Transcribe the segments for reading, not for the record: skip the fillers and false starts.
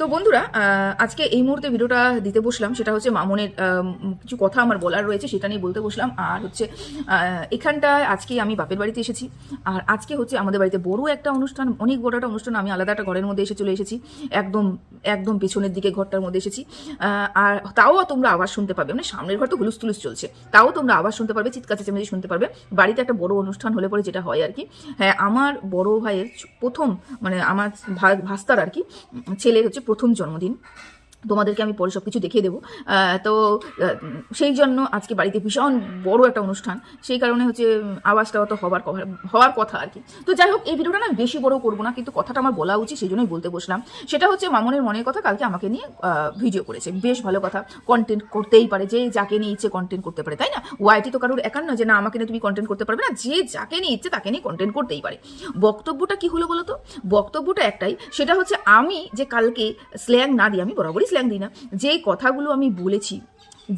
তো বন্ধুরা, আজকে এই মুহূর্তে ভিডিওটা দিতে বসলাম, সেটা হচ্ছে মামনের কিছু কথা আমার বলার রয়েছে, সেটা নিয়ে বলতে বসলাম। আর হচ্ছে এখানটায় আজকে আমি বাপের বাড়িতে এসেছি, আর আজকে হচ্ছে আমাদের বাড়িতে বড় একটা অনুষ্ঠান, অনেক বড় একটা অনুষ্ঠান। আমি আলাদা একটা ঘরের মধ্যে চলে এসেছি, একদম একদম পেছনের দিকে ঘরটার মধ্যে এসেছি। আর তাও তোমরা আওয়াজ শুনতে পাবে, মানে সামনের ঘর তো হুলুস তুলুস চলছে, তাও তোমরা আওয়াজ শুনতে পারবে, চিৎকার চেঁচামেচি শুনতে পারবে। বাড়িতে একটা বড় অনুষ্ঠান হলে পরে যেটা হয় আর কি, হ্যাঁ, আমার বড় ভাইয়ের প্রথম, মানে আমার ভাস্তার আর কি ছেলের হচ্ছে প্রথম জন্মদিন। তোমাদেরকে আমি পরে সব কিছু দেখিয়ে দেবো। তো সেই জন্য আজকে বাড়িতে ভীষণ বড় একটা অনুষ্ঠান, সেই কারণে হচ্ছে আওয়াজটা তো হওয়ার কথা আর কি। তো যাই হোক, এই ভিডিওটা না বেশি বড় করবো না, কিন্তু কথাটা আমার বলা উচিত, সেই জন্যই বলতে বসলাম। সেটা হচ্ছে মামনের মনের কথা, কালকে আমাকে নিয়ে ভিডিও করেছে, বেশ ভালো কথা। কন্টেন্ট করতেই পারে, যে যাকে নিয়ে ইচ্ছে কন্টেন্ট করতে পারে, তাই না? ওয়াইটি তো কারোর একার নয় যে না আমাকে নিয়ে তুমি কন্টেন্ট করতে পারবে না, যে যাকে নিয়ে ইচ্ছে তাকে নিয়ে কন্টেন্ট করতেই পারে। বক্তব্যটা কি হলো বলো তো? বক্তব্যটা একটাই, সেটা হচ্ছে আমি যে কালকে স্ল্যাং না দিই, আমি বরাবরই স্ল্যাং দিই না, যেই কথাগুলো আমি বলেছি,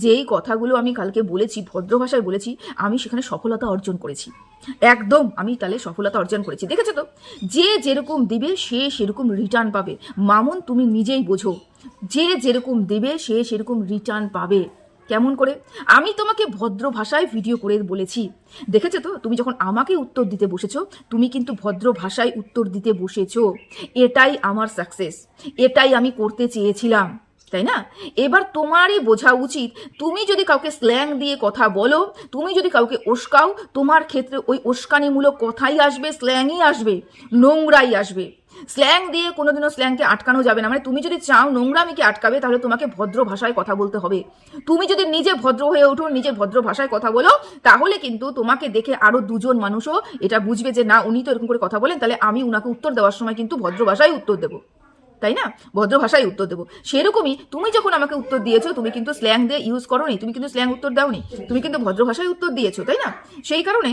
যেই কথাগুলো আমি কালকে বলেছি, ভদ্র ভাষায় বলেছি, আমি সেখানে সফলতা অর্জন করেছি। একদম আমি তাহলে সফলতা অর্জন করেছি, দেখেছো তো? যে যেরকম দেবে সে সেরকম রিটার্ন পাবে। মামুন, তুমি নিজেই বোঝো, যে যেরকম দেবে সে সেরকম রিটার্ন পাবে। কেমন করে? আমি তোমাকে ভদ্র ভাষায় ভিডিও করে বলেছি, দেখেছো তো? তুমি যখন আমাকে উত্তর দিতে বসেছো, তুমি কিন্তু ভদ্র ভাষায় উত্তর দিতে বসেছো। এটাই আমার সাকসেস, এটাই আমি করতে চেয়েছিলাম, তাই না? এবার তোমারই বোঝা উচিত, তুমি যদি কাউকে স্ল্যাং দিয়ে কথা বলো, তুমি যদি কাউকে উস্কাও, তোমার ক্ষেত্রে ওই উস্কানিমূলক কথাই আসবে, স্ল্যাংই আসবে, নোংরাই আসবে। স্ল্যাং দিয়ে কোনোদিনও স্ল্যাংকে আটকানো যাবে না। মানে তুমি যদি চাও নোংরামিকে আটকাবে, তাহলে তোমাকে ভদ্র ভাষায় কথা বলতে হবে। তুমি যদি নিজে ভদ্র হয়ে ওঠো, নিজে ভদ্র ভাষায় কথা বলো, তাহলে কিন্তু তোমাকে দেখে আরো দুজন মানুষও এটা বুঝবে যে না, উনি তো এরকম করে কথা বলেন, তাহলে আমি উনাকে উত্তর দেওয়ার সময় কিন্তু ভদ্র ভাষায় উত্তর দেবো, তাই না? ভদ্র ভাষায় উত্তর দেবো। সেরকমই তুমি যখন আমাকে উত্তর দিয়েছো, তুমি কিন্তু স্ল্যাং দিয়ে ইউজ করো নি, তুমি কিন্তু স্ল্যাং উত্তর দাওনি, তুমি কিন্তু ভদ্র ভাষায় উত্তর দিয়েছো, তাই না? সেই কারণে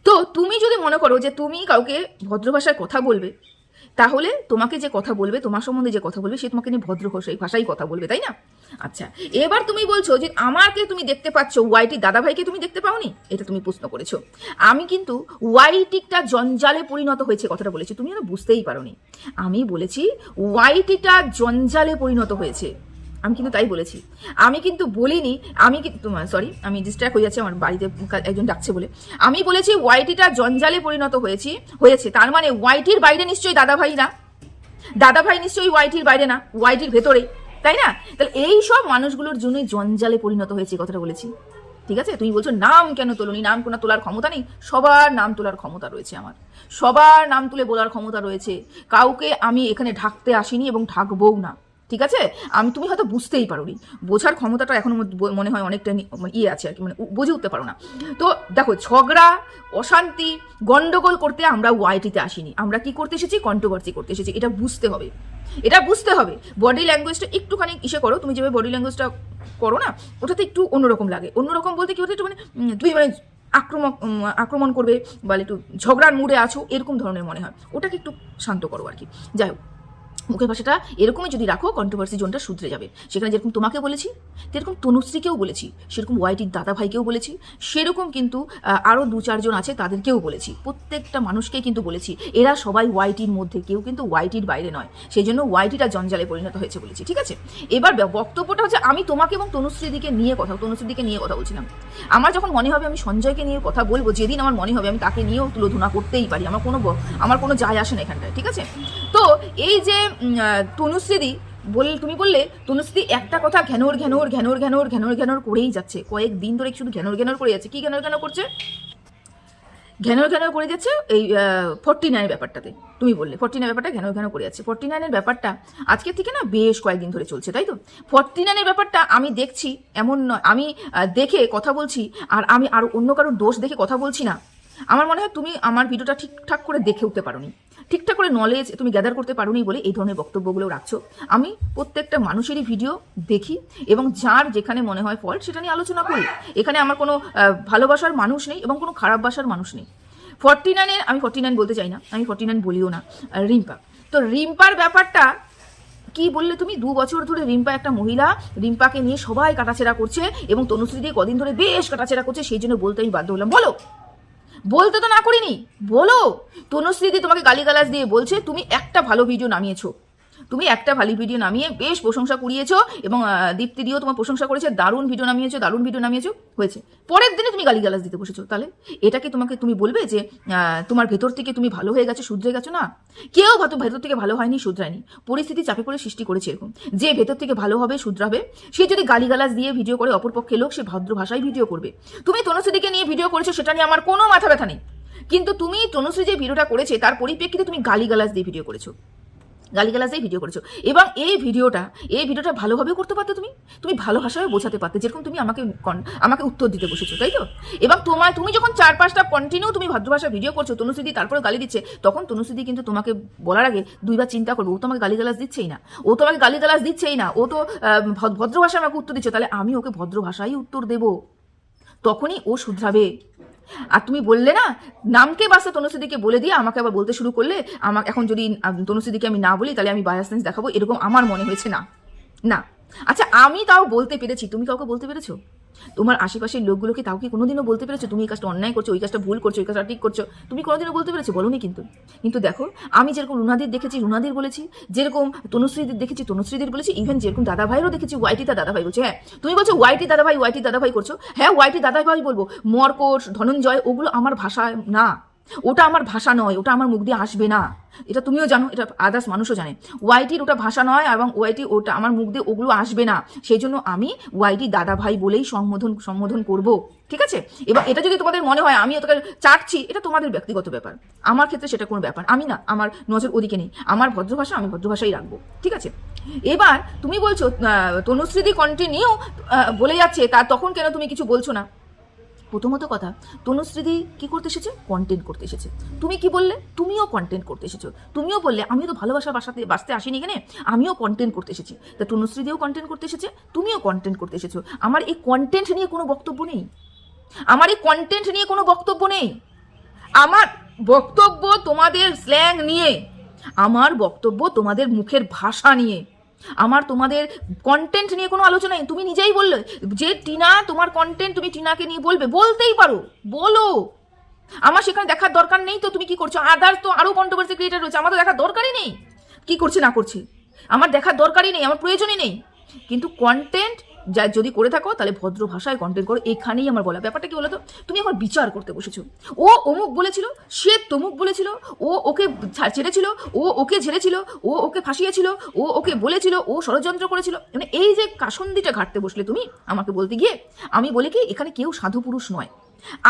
তো তুমি যদি মনে করো যে তুমি কাউকে ভদ্র ভাষায় কথা বলবে, তাহলে তোমাকে যে কথা বলবে, তোমার সম্বন্ধে যে কথা বলবে, সে তোমাকে নিয়ে ভদ্র ভাষায় কথা বলবে, তাই না? আচ্ছা, এবার তুমি বলছো যে আমাকে তুমি দেখতে পাচ্ছ, ওয়াইটি দাদাভাইকে তুমি দেখতে পাওনি, এটা তুমি প্রশ্ন করেছো। আমি কিন্তু ওয়াইটিটা জঞ্জালে পরিণত হয়েছে কথাটা বলেছি, তুমি যেন বুঝতেই পারোনি। আমি বলেছি ওয়াইটিটা জঞ্জালে পরিণত হয়েছে, আমি কিন্তু তাই বলেছি। আমি কিন্তু বলিনি, আমি কিন্তু সরি, আমি ডিস্ট্র্যাক্ট হয়ে যাচ্ছি, আমার বাড়িতে একজন ডাকছে বলে। আমি বলেছি ওয়াইটিটা জঞ্জালে পরিণত হয়েছে, তার মানে ওয়াইটির বাইরে নিশ্চয়ই দাদাভাই না, দাদাভাই নিশ্চয়ই ওয়াইটির বাইরে না, ওয়াইটির ভেতরে, তাই না? তাহলে এই সব মানুষগুলোর জন্যই জঞ্জালে পরিণত হয়েছে, কথাটা বলেছি। ঠিক আছে? তুমি বলছো নাম কেন তোলনি, নাম কোনো তোলার ক্ষমতা নেই? সবার নাম তোলার ক্ষমতা রয়েছে আমার, সবার নাম তুলে বলার ক্ষমতা রয়েছে। কাউকে আমি এখানে ঢাকতে আসিনি এবং ঢাকবও না, ঠিক আছে? তুমি হয়তো বুঝতেই পারোনি, বোঝার ক্ষমতাটা এখনো মনে হয় অনেকটা ইয়ে আছে আর কি, মানে বুঝে উঠতে পারো না। তো দেখো, ঝগড়া, অশান্তি, গন্ডগোল করতে আমরা ওয়াইটিতে আসিনি, আমরা কি করতে এসেছি? কন্ট্রোভার্সি করতে এসেছি। এটা বুঝতে হবে, এটা বুঝতে হবে। বডি ল্যাঙ্গুয়েজটা একটুখানি ইসে করো, তুমি যেভাবে বডি ল্যাঙ্গুয়েজটা করো না, ওটাতে একটু অন্যরকম লাগে। অন্যরকম বলতে কি হচ্ছে, একটু মানে তুমি মানে আক্রমণ করবে বা একটু ঝগড়ার মুডে আছো, এরকম ধরনের মনে হয়। ওটাকে একটু শান্ত করো আর কি। যাই হোক, মুখের ভাষাটা এরকমই যদি রাখো, কন্ট্রোভার্সি জোনটা শুধরে যাবে। সেখানে যেরকম তোমাকে বলেছি, যেরকম তনুশ্রীকেও বলেছি, সেরকম ওয়াইটির দাদা ভাইকেও বলেছি, সেরকম কিন্তু আরও 2-4 জন আছে, তাদেরকেও বলেছি। প্রত্যেকটা মানুষকেই কিন্তু বলেছি, এরা সবাই ওয়াইটির মধ্যে, কেউ কিন্তু ওয়াইটির বাইরে নয়। সেই জন্য ওয়াইটিটা জঞ্জালে পরিণত হয়েছে বলেছি, ঠিক আছে? এবার বক্তব্যটা হচ্ছে, আমি তোমাকে এবং তনুশ্রীদিকে নিয়ে কথা বলছিলাম। আমার যখন মনে হবে আমি সঞ্জয়কে নিয়ে কথা বলবো, যেদিন আমার মনে হবে আমি তাকে নিয়েও তুলোধনা করতেই পারি, আমার কোনো যায় আসে না এখানটায়, ঠিক আছে? তো এই যে তনুশ্রীদি তুমি বললে, তনুশ্রী একটা কথা ঘ্যানোর করেই যাচ্ছে, কয়েকদিন ধরে শুধু ঘ্যানোর করে যাচ্ছে। কি ঘ্যানোর করছে? ঘ্যানোর করে যাচ্ছে এই 49 ব্যাপারটাতে। তুমি বললে 49 ব্যাপারটা ঘ্যানোর করে যাচ্ছে। 49 ব্যাপারটা আজকের থেকে না বেশ কয়েকদিন ধরে চলছে, তাই তো? 49 ব্যাপারটা আমি দেখছি, এমন নয় আমি দেখে কথা বলছি, আর আমি আর অন্য কারোর দোষ দেখে কথা বলছি না। আমার মনে হয় তুমি আমার ভিডিওটা ঠিকঠাক করে দেখে উঠতে পারোনি, ঠিকঠাক করে নলেজ তুমি গ্যাদার করতে পারোনি বলে এই ধরনের বক্তব্যগুলো রাখছো। আমি প্রত্যেকটা মানুষেরই ভিডিও দেখি, এবং যার যেখানে মনে হয় ফল্ট সেটা নিয়ে আলোচনা করি। এখানে আমার কোনো ভালোবাসার মানুষ নেই এবং কোনো খারাপ বাসার মানুষ নেই। 49 আমি 49 বলতে চাই না, আমি 49 বলিও না। রিম্পা, তো রিম্পার ব্যাপারটা কি বললে তুমি? 2 বছর ধরে রিম্পা একটা মহিলা, রিম্পাকে নিয়ে সবাই কাটাছেড়া করছে, এবং তনুশ্রী দিয়ে কদিন ধরে বেশ কাটাছেড়া করছে, সেই জন্য বলতে আমি বাধ্য হলাম। বলো, বলতে তো না করিনি, বলো। তনুশ্রীদি তোমাকে গালিগালাজ দিয়ে বলছে তুমি একটা ভালো ভিডিও নামিয়েছো, তুমি একটা ভালো ভিডিও নামিয়ে বেশ প্রশংসা কুড়িয়েছো এবং দীপ্তি দিয়েও তোমার প্রশংসা করেছে, দারুণ ভিডিও নামিয়েছো হয়েছে। পরের দিনে তুমি গালিগালাজ দিতে বসেছো। তাহলে এটাকে তুমি বলবে যে তোমার ভেতর থেকে তুমি ভালো হয়ে গেছো, শুধরে গেছো? না, কেউ হয়তো ভেতর থেকে ভালো হয়নি, শুধরায়নি, পরিস্থিতি চাপে পড়ে সৃষ্টি করেছে এরকম। যে ভেতর থেকে ভালো হবে, শুধরাবে, সে যদি গালিগালাজ দিয়ে ভিডিও করে অপরপক্ষে লোক, সে ভদ্র ভাষায় ভিডিও করবে। তুমি তনুশ্রীদিকে নিয়ে ভিডিও করেছো, সেটা নিয়ে আমার কোনো মাথা ব্যথা নেই, কিন্তু তুমি তনুশ্রী যে ভিডিওটা করেছে তার পরিপ্রেক্ষিতে তুমি গালিগালাজ দিয়ে ভিডিও করেছো, এবং এই ভিডিওটা ভালোভাবেও করতে পারতে, তুমি ভালো ভাষায় বোঝাতে পারতে, যেরকম তুমি আমাকে উত্তর দিতে বসেছো, তাই তো? এবং তুমি যখন 4-5টা কন্টিনিউ তুমি ভদ্রভাষা ভিডিও করছো, তনুশ্রী তারপরে গালি দিচ্ছে, তখন তনুশ্রী কিন্তু তোমাকে বলার আগে দুইবার চিন্তা করবে, ও তোমাকে গালিগালাজ দিচ্ছেই না, ও তো ভদ্র ভাষায় আমাকে উত্তর দিচ্ছে, তাহলে আমি ওকে ভদ্র ভাষায় উত্তর দেব, তখনই ও শুধরাবে। আর তুমি বললে না, নামকে বাসা তনুশ্রীদিকে বলে দিয়ে আমাকে আবার বলতে শুরু করলে, আমার এখন যদি তনুশ্রীদিকে আমি না বলি তাহলে আমি বায়াসনেস দেখাবো, এরকম আমার মনে হয়েছে না। আচ্ছা, আমি তাও বলতে পেরেছি, তুমি কাউকে বলতে পেরেছো? তোমার আশেপাশের লোকগুলোকে তাও কি কোনোদিনও বলতে পেরেছো তুমি এই কাজটা অন্যায় করছো, ওই কাজটা ভুল করছো, ওই কাজটা ঠিক করছো? তুমি কোনোদিনও বলতে পেরেছো? বলোনি। কিন্তু দেখো, আমি যেরকম রুনাদির দেখেছি রুনাদির বলেছি, যেরকম তনুশ্রীদের দেখেছি তনুশ্রীদের বলেছি, ইভেন যেরকম দাদা ভাইয়েরও দেখেছি, ওয়াইটিটা দাদা ভাই বলছে। হ্যাঁ, তুমি বলছো ওয়াইটি দাদা ভাই করছো, হ্যাঁ ওয়াইটি দাদা ভাই বলবো, মর্কট, ধনঞ্জয়, ওগুলো আমার ভাষা না, ওটা আমার ভাষা নয়, ওটা আমার মুখ দিয়ে আসবে না, এটা তুমিও জানো, এটা আদার্স মানুষও জানে। ওয়াইটির ওটা ভাষা নয়, এবং ওটা আমার মুখ দিয়ে ওগুলো আসবে না, সেই জন্য আমি ওয়াইটি দাদা ভাই বলেই সম্বোধন করব, ঠিক আছে? এবার এটা যদি তোমাদের মনে হয় আমি ওটাকে চাটছি, এটা তোমাদের ব্যক্তিগত ব্যাপার, আমার ক্ষেত্রে সেটা কোনো ব্যাপার, আমি না, আমার নজর ওদিকে নেই, আমার ভদ্র ভাষা আমি ভদ্র ভাষাই রাখবো, ঠিক আছে? এবার তুমি বলছো তনুশ্রীদি কন্টিনিউ বলে যাচ্ছে, তখন কেন তুমি কিছু বলছো না? প্রথমত কথা, তনুশ্রীদি কি করতে এসেছে? কন্টেন্ট করতে এসেছে। তুমি কি বললে? তুমিও কন্টেন্ট করতে এসেছো, তুমিও বললে আমিও তো ভালোবাসা বাঁচতে আসিনি এখানে, আমিও কন্টেন্ট করতে এসেছি। তা তনুশ্রীদিও কন্টেন্ট করতে এসেছে, তুমিও কন্টেন্ট করতে এসেছো। আমার এই কন্টেন্ট নিয়ে কোনো বক্তব্য নেই, আমার বক্তব্য তোমাদের স্ল্যাং নিয়ে, আমার বক্তব্য তোমাদের মুখের ভাষা নিয়ে, আমার তোমাদের কন্টেন্ট নিয়ে কোনো আলোচনা নেই। তুমি নিজেই বললে যে টিনা তোমার কন্টেন্ট, তুমি টিনাকে নিয়ে বলতেই পারো, বলো, আমার সেখানে দেখার দরকার নেই। তো তুমি কি করছো? আদার্স তো আরো কন্ট্রোভার্সি ক্রিয়েটার রয়েছে, আমার তো দেখার দরকারই নেই কি করছে না করছে, আমার দেখার দরকারই নেই, আমার প্রয়োজনই নেই। কিন্তু কন্টেন্ট যদি করে থাকো তাহলে ভদ্র ভাষায় কন্টেন্ট করো, এখানেই আমার বলা। ব্যাপারটা কি বলো তো, তুমি এখন বিচার করতে বসেছো, ও অমুক বলেছিল, সে তমুক বলেছিল, ও ওকে ছেড়েছিল, ও ওকে ঝেড়েছিল, ও ওকে ফাঁসিয়েছিল, ও ওকে বলেছিল, ও ষড়যন্ত্র করেছিল, মানে এই যে কাসন্দিটা ঘাটতে বসলে তুমি আমাকে বলতে গিয়ে, আমি বলি কি এখানে কেউ সাধু পুরুষ নয়।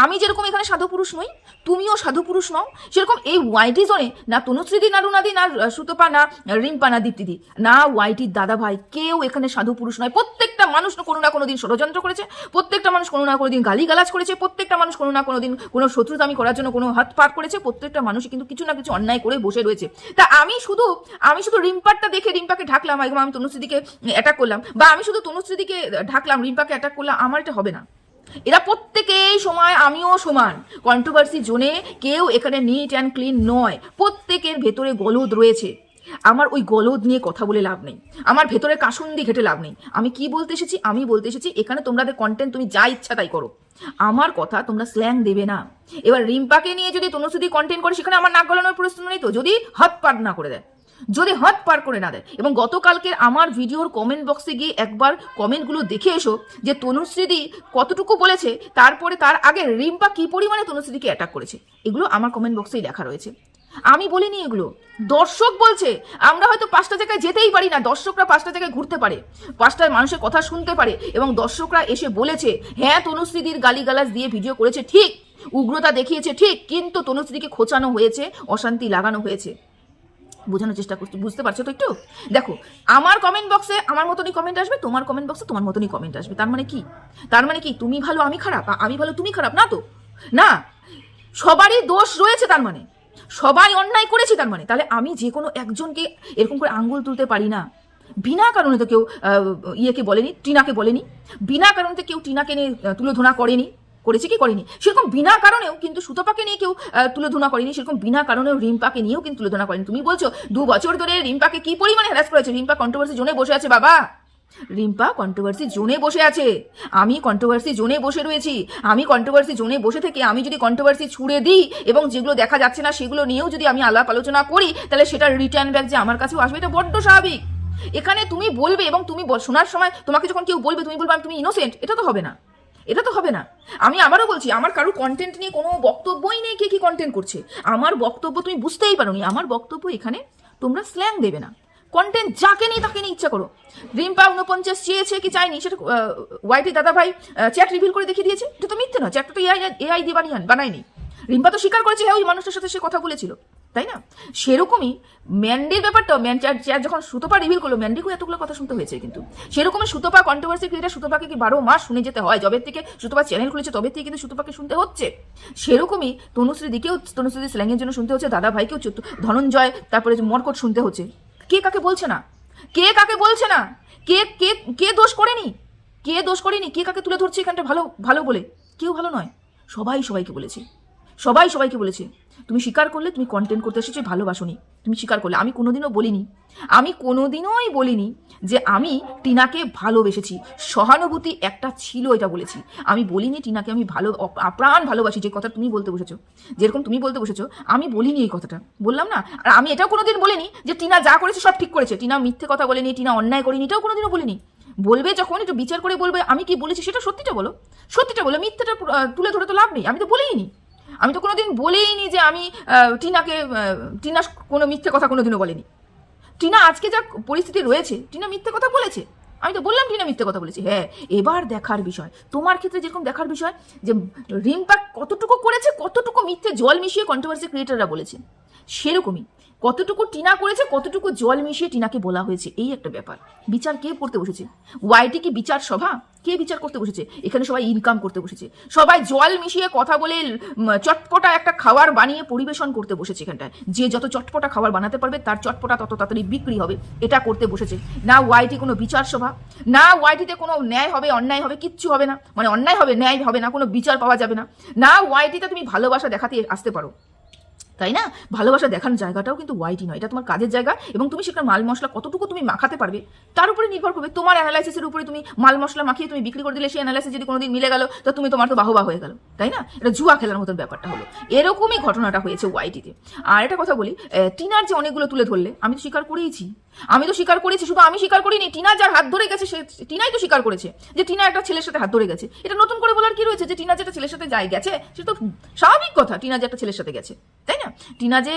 আমি যেরকম এখানে সাধু পুরুষ নই, তুমিও সাধু পুরুষ নও, সেরকম এই ওয়াইটি জোনে না তনুশ্রীদি, না রুনাদি, না সুতপা, না রিম্পা, না দীপ্তিদি, না ওয়াইটির দাদা ভাই, কেউ এখানে সাধু পুরুষ নয়। প্রত্যেকটা মানুষ কোনো না কোনো দিন ষড়যন্ত্র করেছে, প্রত্যেকটা মানুষ কোনো না কোনো দিন গালিগালাজ করেছে, প্রত্যেকটা মানুষ কোনো না কোনো দিন কোনো শত্রুতামি করার জন্য কোনো হাত পার করেছে, প্রত্যেকটা মানুষই কিন্তু কিছু না কিছু অন্যায় করে বসে রয়েছে। তা আমি শুধু রিম্পারটা দেখে রিম্পাকে ঢাকলাম, একদম আমি তনুশ্রীদিকে অ্যাটাক করলাম, বা আমি শুধু তনুশ্রীদিকে ঢাকলাম, রিম্পাকে অ্যাটাক করলাম, আমার এটা হবে না। এরা প্রত্যেকেই সময়, আমিও সমান, কন্ট্রোভার্সি জোনে কেউ এখানে নিট অ্যান্ড ক্লিন নয়, প্রত্যেকের ভেতরে গলদ রয়েছে। আমার ওই গলদ নিয়ে কথা বলে লাভ নেই, আমার ভেতরে কাসুন্দি ঘেটে লাভ নেই। আমি কি বলতে এসেছি? আমি বলতে এসেছি এখানে তোমাদের কন্টেন্ট তুমি যা ইচ্ছা তাই করো, আমার কথা তোমরা স্ল্যাং দেবে না। এবার রিম্পাকে নিয়ে যদি তনুশ্রী কন্টেন্ট করে, সেখানে আমার নাক গলানোর প্রশ্ন নেই তো, যদি হাত পার না করে দেয়, এবং গতকালকের আমার ভিডিওর কমেন্ট বক্সে গিয়ে একবার কমেন্টগুলো দেখে এসো যে তনুশ্রীদি কতটুকু বলেছে, তারপরে তার আগে রিম্পা কি পরিমাণে তনুশ্রীদিকে অ্যাটাক করেছে, এগুলো আমার কমেন্ট বক্সেই লেখা রয়েছে, আমি বলিনি এগুলো, দর্শক বলছে। আমরা হয়তো 5টা জায়গায় যেতেই পারি না, দর্শকরা 5টা জায়গায় ঘুরতে পারে, 5টা মানুষের কথা শুনতে পারে, এবং দর্শকরা এসে বলেছে হ্যাঁ তনুশ্রীদির গালিগালাজ দিয়ে ভিডিও করেছে ঠিক, উগ্রতা দেখিয়েছে ঠিক, কিন্তু তনুশ্রীদিকে খোঁচানো হয়েছে, অশান্তি লাগানো হয়েছে। বোঝানোর চেষ্টা করছি, বুঝতে পারছো তো একটু? দেখো, আমার কমেন্ট বক্সে আমার মতনই কমেন্ট আসবে, তোমার কমেন্ট বক্সে তোমার মতনই কমেন্ট আসবে। তার মানে কি তুমি ভালো আমি খারাপ, আমি ভালো তুমি খারাপ? না তো, না, সবারই দোষ রয়েছে, তার মানে সবাই অন্যায় করেছে, তার মানে তাহলে আমি যে কোনো একজনকে এরকম করে আঙ্গুল তুলতে পারি না। বিনা কারণে তো কেউ ইয়েকে বলেনি, টিনাকে বলেনি, বিনা কারণে তো কেউ টিনাকে নিয়ে তুলোধনা করেনি, করেছে কি করেনি, সেরকম বিনা কারণেও কিন্তু সুতপাকে নিয়ে কেউ তুলোধনা করেনি, সেরকম বিনা কারণেও রিম্পাকে নিয়েও কিন্তু তুলোধনা করেনি। তুমি বলছো 2 বছর ধরে রিম্পাকে কি পরিমাণে হ্যারাস করেছে, রিম্পা কন্ট্রোভার্সি জোনে বসে আছে বাবা, রিম্পা কন্ট্রোভার্সি জোনে বসে আছে, আমি কন্ট্রোভার্সি জোনে বসে রয়েছি। আমি কন্ট্রোভার্সি জোনে বসে থেকে আমি যদি কন্ট্রোভার্সি ছুড়ে দিই এবং যেগুলো দেখা যাচ্ছে না সেগুলো নিয়েও যদি আমি আলাপ আলোচনা করি, তাহলে সেটার রিটার্ন ব্যাক যে আমার কাছেও আসবে, এটা বড্ড স্বাভাবিক। এখানে তুমি বলবে এবং তুমি শোনার সময় তোমাকে যখন কেউ বলবে তুমি বলবে তুমি ইনোসেন্ট, এটা তো হবে না, এটা তো হবে না। আমি আবারও বলছি, আমার কারোর কন্টেন্ট নিয়ে কোনো বক্তব্যই নেই কে কি কন্টেন্ট করছে। আমার বক্তব্য তুমি বুঝতেই পারোনি। আমার বক্তব্য এখানে তোমরা স্ল্যাং দেবে না, কন্টেন্ট যাকে নেই তাকে নিয়ে ইচ্ছা করো। রিম্পা 49 চেয়েছে কি চাইনি সেটা ওয়াইটি দাদা ভাই চ্যাট রিভিল করে দেখিয়ে দিয়েছে। এটা তো মিথ্যে না, চ্যাটটা তো এআই দিয়ে বানায়নি। রিম্পা তো স্বীকার করেছে হ্যাঁ ওই মানুষটার সাথে সে কথা বলেছিল, তাই না? সেরকমই ম্যান্ডির ব্যাপারটা, চ্যাট যখন সুতপা রিভিল করলো, ম্যান্ডিকেও এতগুলো কথা শুনতে হয়েছে। কিন্তু সেরকমই সুতপা কন্ট্রোভার্সি ক্রিয়েটার, সুতপাকে কি 12 মাস শুনে যেতে হয়? যবে থেকে সুতপা চ্যানেল খুলেছে তবে থেকে কিন্তু সুতপাকে শুনতে হচ্ছে। সেরকমই তনুশ্রী দিকেও, তনুশ্রী স্ল্যাংয়ের জন্য শুনতে হচ্ছে, দাদা ভাইকেও ধনঞ্জয় তারপরে মর্কট শুনতে হচ্ছে। কে কাকে বলছে না, কে কাকে বলছে না, কে কে কে দোষ করেনি, কে দোষ করেনি, কে কাকে তুলে ধরছে এখানটা ভালো ভালো বলে? কেউ ভালো নয়, সবাই সবাইকে বলেছে, সবাই সবাইকে বলেছে। তুমি স্বীকার করলে তুমি কন্টেন্ট করতে এসেছো, ভালোবাসোনি, তুমি স্বীকার করলে। আমি কোনোদিনও বলিনি, আমি কোনোদিনই বলিনি যে আমি টিনাকে ভালোবেসেছি, সহানুভূতি একটা ছিল এটা বলেছি। আমি বলিনি টিনাকে আমি প্রাণ ভালোবাসি, যে কথা তুমি বলতে বসেছো, যেরকম তুমি বলতে বসেছো, আমি বলিনি এই কথাটা, বললাম না। আর আমি এটাও কোনোদিন বলিনি যে টিনা যা করেছে সব ঠিক করেছে, টিনা মিথ্যে কথা বলেনি, টিনা অন্যায় করেনি, এটাও কোনোদিনও বলিনি। বলবে যখন একটু বিচার করে বলবে আমি কি বলেছি সেটা সত্যিটা বলো, সত্যিটা বলো, মিথ্যেটা তুলে ধরে তো লাভ নেই। আমি তো বলিনি, আমি তো কোনোদিন বলেইনি যে আমি টিনা কোনো মিথ্যে কথা কোনোদিনও বলেনি। টিনা আজকে যা পরিস্থিতি রয়েছে, টিনা মিথ্যে কথা বলেছে, আমি তো বললাম টিনা মিথ্যে কথা বলেছে। হ্যাঁ, এবার দেখার বিষয়, তোমার ক্ষেত্রে যেরকম দেখার বিষয় যে রিম্পা কতটুকু করেছে, কতটুকু মিথ্যে জল মিশিয়ে কন্ট্রোভার্সি ক্রিয়েটাররা বলেছে, সেরকমই কতটুকু টিনা করেছে, কতটুকু জল মিশিয়ে টিনাকে বলা হয়েছে, এই একটা ব্যাপার। বিচার কে করতে বসেছে? ওয়াইটি কি বিচার সভা? কে বিচার করতে বসেছে? এখানে সবাই ইনকাম করতে বসেছে, সবাই জল মিশিয়ে কথা বলে চটপটা একটা খাবার বানিয়ে পরিবেশন করতে বসেছে। এখানটায় যে যত চটপটা খাবার বানাতে পারবে তার চটপটা তত তাড়াতাড়ি বিক্রি হবে, এটা করতে বসেছে। না ওয়াইটি কোনো বিচার সভা, না ওয়াইটিতে কোনো ন্যায় হবে অন্যায় হবে, কিচ্ছু হবে না, মানে অন্যায় হবে ন্যায় হবে না, কোনো বিচার পাওয়া যাবে না। না ওয়াইটিতে তুমি ভালোবাসা দেখাতে আসতে পারো, তাই না? ভালোবাসা দেখানোর জায়গাটাও কিন্তু ওয়াইটি নয়, এটা তোমার কাজের জায়গা। এবং তুমি সেখানে মাল মশলা কতটুকু তুমি মাখাতে পারবে তার উপরে নির্ভর করবে, তোমার অ্যানালাইসিসের উপরে। তুমি মাল মশলা মাখিয়ে তুমি বিক্রি করে দিলে, সেই অ্যানালাইসিস যদি কোনোদিন মিলে গেল তো তোমার তো বাহবা হয়ে গেল, তাই না? এটা জুয়া খেলার মতন ব্যাপারটা হলো। এরকমই ঘটনাটা হয়েছে ওয়াইটিতে। আর একটা কথা বলি, টিনার যে অনেকগুলো তুলে ধরলে, আমি তো স্বীকার করেইছি, আমি তো স্বীকার করেছি। শুধু আমি স্বীকার করিনি, টিনা যার হাত ধরে গেছে সে টিনাই তো স্বীকার করেছে যে টিনা একটা ছেলের সাথে হাত ধরে গেছে। এটা নতুন করে বলার কি রয়েছে? যে টিনা যেটা ছেলের সাথে গেছে সেটা তো স্বাভাবিক কথা, টিনা যে একটা ছেলের সাথে গেছে, তাই না? টিনা যে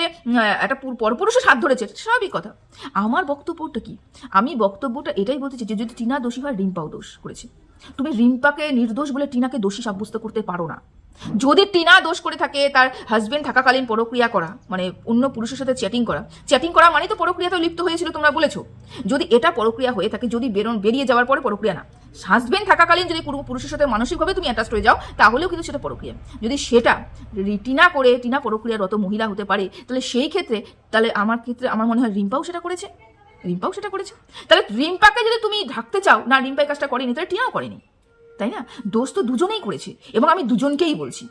একটা পরপুরুষের হাত ধরেছে, স্বাভাবিক কথা। আমার বক্তব্যটা কি? আমি বক্তব্যটা এটাই বলতে চাই যে যদি টিনা দোষী হয়, রিম্পাও দোষ করেছে। তুমি রিম্পাকে নির্দোষ বলে টিনাকে দোষী সাব্যস্ত করতে পারো না। যদি টিনা দোষ করে থাকে, তার হাজবেন্ড থাকাকালীন পরক্রিয়া করা, মানে অন্য পুরুষের সাথে চ্যাটিং করা মানে তো পরক্রিয়াতেও লিপ্ত হয়েছিল, তোমরা বলেছো। যদি এটা পরক্রিয়া হয়ে থাকে, যদি বেরিয়ে যাওয়ার পরে পরক্রিয়া না, হাজবেন্ড থাকাকালীন যদি পুরুষের সাথে মানসিকভাবে তুমি অ্যাটাচড হয়ে যাও, তাহলেও কিন্তু সেটা পরক্রিয়া। যদি সেটা টিনা পরক্রিয়ারত মহিলা হতে পারে, তাহলে সেই ক্ষেত্রে, তাহলে আমার ক্ষেত্রে আমার মনে হয় রিম্পাও সেটা করেছে, তাহলে রিম্পাকে যদি তুমি ঢাকতে চাও না, রিম্পাই কাজটা করেনি, তাহলে টিনাও করেনি, তাই না? দোষ তো দুজনেই করেছে, এবং আমি দুজনকেই বলছি,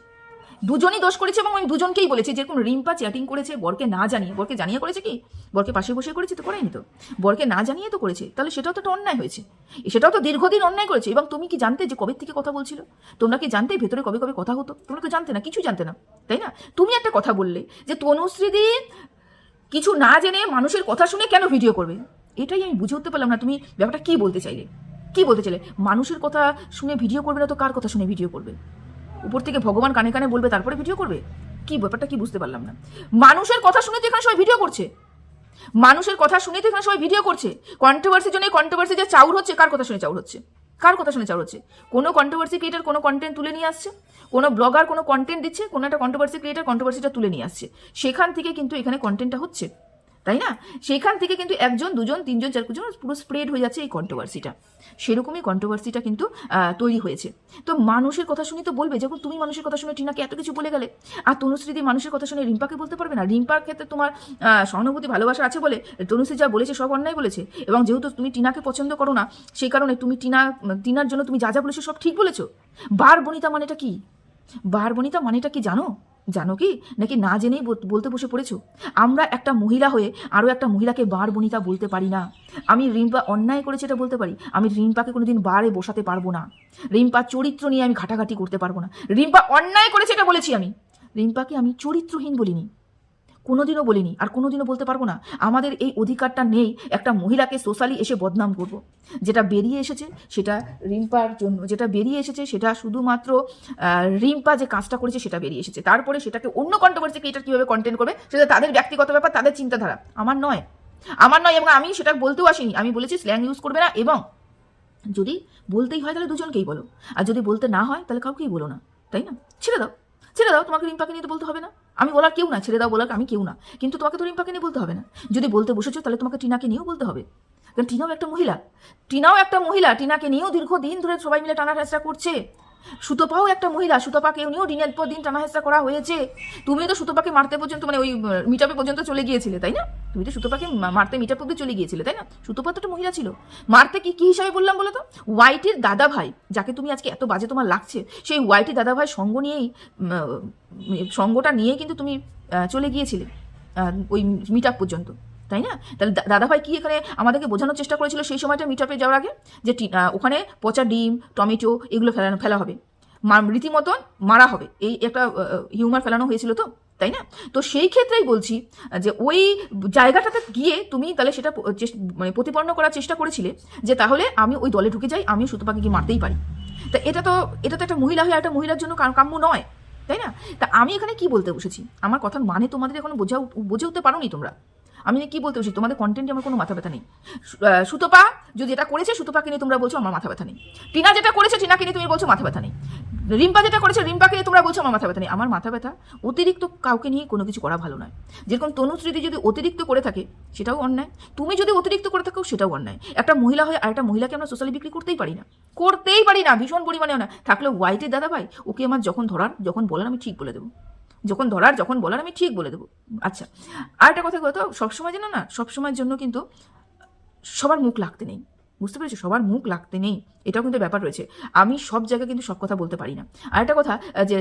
দুজনই দোষ করেছে, এবং আমি দুজনকেই বলেছি। যেরকম রিম্পা চ্যাটিং করেছে বরকে না জানিয়ে, বরকে জানিয়ে করেছে কি? বরকে পাশে বসে করেছে তো? করেনি তো। বরকে না জানিয়ে তো করেছে, তাহলে সেটাও তো একটা অন্যায় হয়েছে, সেটাও তো দীর্ঘদিন অন্যায় করেছে। এবং তুমি কি জানতে যে কবে থেকে কথা বলছিল? তোমরা কি জানতে ভেতরে কবে কবে কথা হতো? তোমরা তো জানতে না, কিছু জানতে না, তাই না? তুমি একটা কথা বললে যে তনুশ্রীদি কিছু না জেনে মানুষের কথা শুনে কেন ভিডিও করবে? এটাই আমি বুঝে উঠতে পারলাম না তুমি ব্যাপারটা কি বলতে চাইলে। মানুষের কথা শুনে ভিডিও করবে না তো কার কথা শুনে ভিডিও করবে? উপর থেকে ভগবান কানে কানে বলবে তারপরে ভিডিও করবে? কি ব্যাপারটা কি বুঝতে পারলাম না। মানুষের কথা শুনে তো এখানে সবাই ভিডিও করছে, মানুষের কথা শুনে তো এখানে সবাই ভিডিও করছে। কন্ট্রোভার্সির জন্য কন্ট্রোভার্সি যে চাউর হচ্ছে, কার কথা শুনে চাউর হচ্ছে? কোনো কন্ট্রোভার্সি ক্রিয়েটার কোনো কন্টেন্ট তুলে নিয়ে আসছে, কোনো ব্লগার কোনো কন্টেন্ট দিচ্ছে, কোনো একটা কন্ট্রোভার্সি ক্রিয়েটার কন্ট্রোভার্সিটা তুলে নিয়ে আসছে, সেখান থেকে কিন্তু এখানে কন্টেন্টটা হচ্ছে, তাই না? সেখান থেকে কিন্তু 1 জন 2 জন 3 জন 4 জন পুরো স্প্রেড হয়ে যাচ্ছে এই কন্ট্রোভার্সিটা। সেরকমই কন্ট্রোভার্সিটা কিন্তু তৈরি হয়েছে। তো মানুষের কথা শুনে তো বলবে, যখন তুমি মানুষের কথা শুনে টিনাকে এত কিছু বলে গেলে, আর তনুশ্রী মানুষের কথা শুনে রিম্পাকে বলতে পারবে না? রিম্পার ক্ষেত্রে তোমার সহানুভূতি ভালোবাসা আছে বলে তনুশ্রী যা বলেছে সব অন্যায় বলেছে, এবং যেহেতু তুমি টিনাকে পছন্দ করো না, সেই কারণে তুমি টিনার জন্য তুমি যা যা বলেছো সব ঠিক বলেছো। বারবনিতা মানেটা কি? বারবনিতা মানেটা কি জানো? জানো কি, নাকি না জেনেই বলতে বসে পড়েছো? আমরা একটা মহিলা হয়ে আরও একটা মহিলাকে বার বনিতা বলতে পারি না। আমি রিম্পা অন্যায় করেছে এটা বলতে পারি, আমি রিম্পাকে কোনোদিন বারে বসাতে পারবো না। রিম্পার চরিত্র নিয়ে আমি ঘাটাঘাটি করতে পারবো না। রিম্পা অন্যায় করেছে এটা বলেছি আমি, রিম্পাকে আমি চরিত্রহীন বলিনি, কোনোদিনও বলিনি, আর কোনোদিনও বলতে পারবো না। আমাদের এই অধিকারটা নেই একটা মহিলাকে সোশ্যালি এসে বদনাম করব। যেটা বেরিয়ে এসেছে সেটা রিম্পার জন্য, যেটা বেরিয়ে এসেছে সেটা শুধুমাত্র রিম্পা যে কাজটা করেছে সেটা বেরিয়ে এসেছে। তারপরে সেটাকে অন্য কন্ট্রোভার্সিকে এটা কীভাবে কন্টেন্ট করবে সেটা তাদের ব্যক্তিগত ব্যাপার, তাদের চিন্তাধারা, আমার নয়। এবং আমি সেটা বলতেও আসিনি। আমি বলেছি স্ল্যাং ইউজ করবে না, এবং যদি বলতেই হয় তাহলে দুজনকেই বলো, আর যদি বলতে না হয় তাহলে কাউকেই বলো না, তাই না? ছেড়ে দাও, ছেড়ে দাও, তোমাকে রিম্পাকে নিয়ে তো বলতে হবে না। আমি বলার কেউ না, ছেড়ে দাও বলার আমি কেউ না, কিন্তু তোমাকে তো রিম্পাকে নিয়ে বলতে হবে না। যদি বলতে বসেছো তাহলে তোমাকে টিনাকে নিয়েও বলতে হবে, কারণ টিনাও একটা মহিলা। টিনাকে নিয়েও দীর্ঘদিন ধরে সবাই মিলে টানা হেঁচড়া করছে। সুতপাও একটা মহিলা, সুতপাকে নিয়েও দিনের পর দিন টানা হেঁচড়া করা হয়েছে। তুমি তো সুতপাকে মারতে পর্যন্ত, মানে ওই মিটআপে পর্যন্ত চলে গিয়েছিলে, তাই না? তুমি তো সুতপাকে মারতে মিটআপ অব্দি চলে গিয়েছিলে, তাই না? সুতপা তো একটা মহিলা ছিল। মারতে কি হিসাবে বললাম বলো তো? ওয়াইটির দাদা ভাই, যাকে তুমি আজকে এত বাজে তোমার লাগছে, সেই ওয়াইটির দাদা ভাই সঙ্গটা নিয়েই কিন্তু তুমি চলে গিয়েছিলে ওই মিটআপ পর্যন্ত, তাই না? তাহলে দাদাভাই কি এখানে আমাদেরকে বোঝানোর চেষ্টা করেছিল সেই সময়টা মিটআপে যাওয়ার আগে, যে ওখানে পচা ডিম, টমেটো এগুলো ফেলা হবে, রীতিমতন মারা হবে, এই একটা হিউমার ফেলানো হয়েছিল তো, তাই না? তো সেই ক্ষেত্রেই বলছি যে ওই জায়গাটাতে গিয়ে তুমি তাহলে সেটা মানে প্রতিপন্ন করার চেষ্টা করেছিলে যে তাহলে আমি ওই দলে ঢুকে যাই, আমি সুতপাকে গিয়ে মারতেই পারি। তা এটা তো একটা মহিলা হয়ে একটা মহিলার জন্য কাম্য নয়, তাই না? তা আমি এখানে কি বলতে বসেছি, আমার কথার মানে তোমাদের এখনো বুঝে উঠতে পারোনি তোমরা। আমি কি বলতে বসেছি, তোমাদের কন্টেন্টে আমার কোনো মাথা ব্যথা নেই। সুতপা যদি যেটা করেছে সুতপাকে নিয়ে তোমরা বলছো আমার মাথা ব্যথা নেই। টিনা যেটা করেছে টিনাকে নিয়ে তুমি বলছো মাথা ব্যথা নেই। রিম্পা যেটা করেছে রিম্পাকে নিয়ে তোমরা বলছো আমার মাথা ব্যথা নেই। আমার মাথা ব্যথা অতিরিক্ত কাউকে নিয়ে কোনো কিছু করা ভালো নয়। যেরকম তনুশ্রীদি যদি অতিরিক্ত করে থাকে সেটাও অন্যায়, তুমি যদি অতিরিক্ত করে থাকো সেটাও অন্যায়। একটা মহিলা হয়ে আর একটা মহিলাকে আমরা সোশ্যালি বিক্রি করতেই পারি না, ভীষণ পরিমাণেও না। থাকলে ওয়াইটের দাদা ভাই, ওকে আমার যখন বলার আমি ঠিক বলে দেবো, যখন বলার আমি ঠিক বলে দেবো। আচ্ছা, আর একটা কথা বলতো, সবসময় যেন না, সবসময়ের জন্য কিন্তু সবার মুখ লাগতে নেই, বুঝতে পেরেছো? সবার মুখ লাগতে নেই, এটাও কিন্তু ব্যাপার রয়েছে। আমি সব জায়গায় কিন্তু সব কথা বলতে পারি না। আর একটা কথা, যে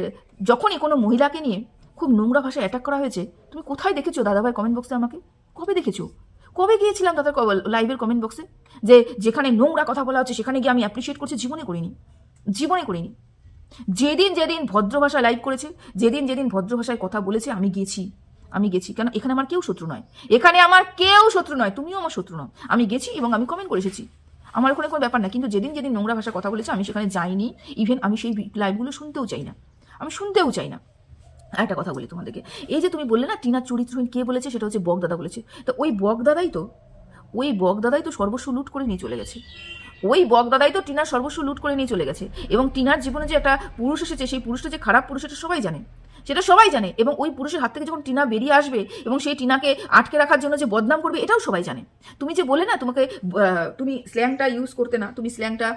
যখনই কোনো মহিলাকে নিয়ে খুব নোংরা ভাষায় অ্যাটাক করা হয়েছে, তুমি কোথায় দেখেছো দাদাভাই কমেন্ট বক্সে? আমাকে কবে দেখেছো? কবে গিয়েছিলাম দাদার লাইভের কমেন্ট বক্সে যে যেখানে নোংরা কথা বলা হচ্ছে সেখানে গিয়ে আমি অ্যাপ্রিসিয়েট করছি? জীবনে করিনি। যেদিন ভদ্র ভাষায় লাইভ করেছে, যেদিন ভদ্র ভাষায় কথা বলেছে, আমি গেছি। কেন? এখানে আমার কেউ শত্রু নয়, তুমিও আমার শত্রু নয়। আমি গেছি এবং আমি কমেন্ট করে এসেছি, আমার ওখানে কোনো ব্যাপার না। কিন্তু যেদিন নোংরা ভাষায় কথা বলেছে আমি সেখানে যাইনি, ইভেন আমি সেই লাইভগুলো শুনতেও চাই না। একটা কথা বলি তোমাদেরকে, এই যে তুমি বললে না টিনার চরিত্রহীন, কে বলেছে? সেটা হচ্ছে বকদাদা বলেছে। তো ওই বকদাদাই তো সর্বস্ব লুট করে নিয়ে চলে গেছে। টিনার সর্বস্ব লুট করে নিয়ে চলে গেছে। এবং টিনার জীবনে যে একটা পুরুষ এসেছে, সেই পুরুষটা যে খারাপ পুরুষ সেটা সবাই জানে। এবং ওই পুরুষের হাত থেকে যখন টিনা বেরিয়ে আসবে এবং সেই টিনাকে আটকে রাখার জন্য যে বদনাম করবে, এটাও সবাই জানে। তুমি যে বলে না তুমি স্ল্যাংটা ইউজ করতে না, তুমি স্ল্যাংটা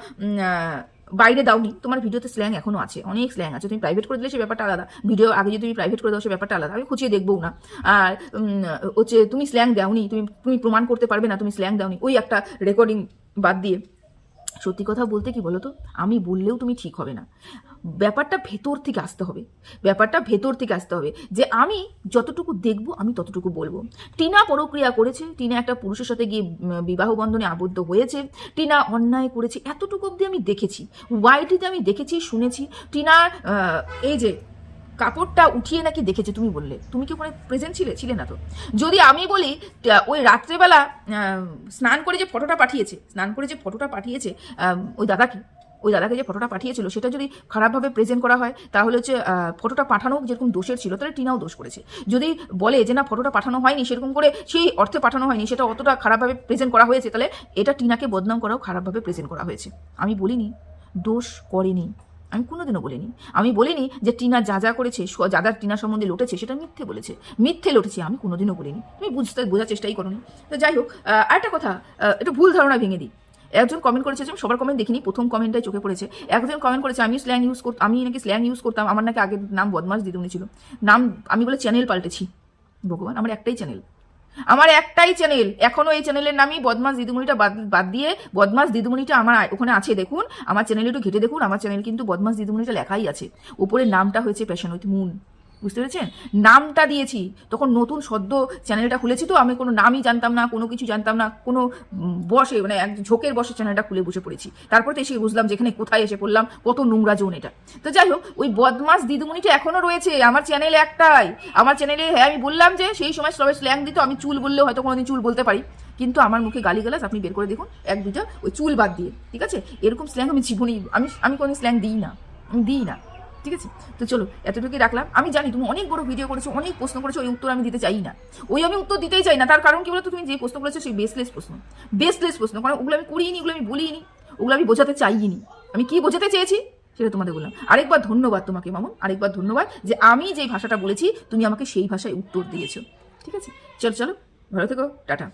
বাইরে দাওনি, তোমার ভিডিওতে স্ল্যাং এখনো আছে, অনেক স্ল্যাং আছে। তুমি প্রাইভেট করে দিলে সে ব্যাপারটা আলাদা, ভিডিও আগে যদি তুমি প্রাইভেট করে দাও সে ব্যাপারটা আলাদা, আমি খুঁজিয়ে দেখবও না। আর হচ্ছে তুমি স্ল্যাং দাওনি, তুমি প্রমাণ করতে পারবে না তুমি স্ল্যাং দাওনি, ওই একটা রেকর্ডিং বাদ দিয়ে। সত্যি কথা বলতে কি বলো তো, আমি বললেও তুমি ঠিক হবে না। ব্যাপারটা ভেতর থেকে আসতে হবে, যে আমি যতটুকু দেখবো আমি ততটুকু বলবো। টিনা পরক্রিয়া করেছে, টিনা একটা পুরুষের সাথে গিয়ে বিবাহ বন্ধনে আবদ্ধ হয়েছে, টিনা অন্যায় করেছে, এতটুকু অব্দি আমি দেখেছি, ওয়াইটিতে আমি দেখেছি, শুনেছি। টিনার এই যে কাপড়টা উঠিয়ে নাকি দেখেছে, তুমি বললে, তুমি কি ওখানে প্রেজেন্ট ছিলে না তো? যদি আমি বলি ওই রাত্রেবেলা স্নান করে যে ফটোটা পাঠিয়েছে ওই দাদাকে যে ফটোটা পাঠিয়েছিল, সেটা যদি খারাপভাবে প্রেজেন্ট করা হয় তাহলে হচ্ছে ফটোটা পাঠানো যেরকম দোষের ছিল, তাহলে টিনাও দোষ করেছে। যদি বলে যে না ফটোটা পাঠানো হয়নি, সেরকম করে সেই অর্থে পাঠানো হয়নি, সেটা অতটা খারাপভাবে প্রেজেন্ট করা হয়েছে, তাহলে এটা টিনাকে বদনাম করাও খারাপভাবে প্রেজেন্ট করা হয়েছে। আমি বলিনি দোষ করেনি, আমি কোনোদিনও বলিনি। আমি বলিনি যে টিনা যা করেছে, টিনা সম্বন্ধে লুটেছে সেটা মিথ্যে লুটেছে, আমি কোনোদিনও বলিনি। তুমি বোঝার চেষ্টাই করোনি। তো যাই হোক, আরেকটা কথা, একটু ভুল ধারণা ভেঙে দিই। একজন কমেন্ট করেছে, সবার কমেন্ট দেখিনি, প্রথম কমেন্টটাই চোখে পড়েছে। একজন কমেন্ট করেছে আমি নাকি স্ল্যাং ইউজ করতাম, আমার নাকি আগের নাম বদমাস দিদিমণি ছিল। আমি বলে চ্যানেল পাল্টেছি। ভগবান, আমার একটাই চ্যানেল, এখনো এই চ্যানেলের নামই বদমাস দিদিমণিটা বাদ দিয়ে বদমাস দিদিমণিটা আমার ওখানে আছে, দেখুন আমার চ্যানেলে একটু ঘেটে দেখুন, আমার চ্যানেল কিন্তু বদমাস দিদিমণিটা লেখাই আছে, উপরের নামটা হয়েছে প্যাশন উইথ মুন। বুঝতে পেরেছেন? নামটা দিয়েছি তখন নতুন সদ্য চ্যানেলটা খুলেছি, তো আমি কোনো নামই জানতাম না, কোনো কিছু জানতাম না, কোনো বসে মানে এক ঝোঁকের বসে চ্যানেলটা খুলে বসে পড়েছি। তারপর তো এসে বুঝলাম যেখানে কোথায় এসে পড়লাম, কত নোংরা জোন এটা। তো যাই হোক, ওই বদমাস দিদিমণিটা এখনো রয়েছে আমার চ্যানেলে একটাই। আমার চ্যানেলে, হ্যাঁ আমি বললাম যে সেই সময় সবাই স্ল্যাং দিত, আমি চুল বললেও হয়তো কোনোদিন চুল বলতে পারি, কিন্তু আমার মুখে গালিগালাজ আপনি বের করে দেখুন, এক দুইটা ওই চুল বাদ দিয়ে, ঠিক আছে? এরকম স্ল্যাং আমি জীবনেই আমি কোনো স্ল্যাং দিই না, আমি দিই না, ঠিক আছে? তো চলো, এতটুকুই রাখলাম। আমি জানি তুমি অনেক বড় ভিডিও করেছো, অনেক প্রশ্ন করেছো, ওই উত্তর আমি দিতে চাই না, আমি উত্তর দিতেই চাই না। তার কারণ কি বলতো, তুমি যে প্রশ্ন করেছো সেই বেসলেস প্রশ্ন, কারণ ওগুলো আমি করিনি, ওগুলো আমি বলিনি, ওগুলো আমি বোঝাতে চাইনি। আমি কি বোঝাতে চেয়েছি সেটা তোমাদের বললাম। আরেকবার ধন্যবাদ তোমাকে মামুন, আরেকবার ধন্যবাদ যে আমি যে ভাষাটা বলেছি তুমি আমাকে সেই ভাষায় উত্তর দিয়েছো, ঠিক আছে? চলো চলো, ভালো থেকো, টাটা।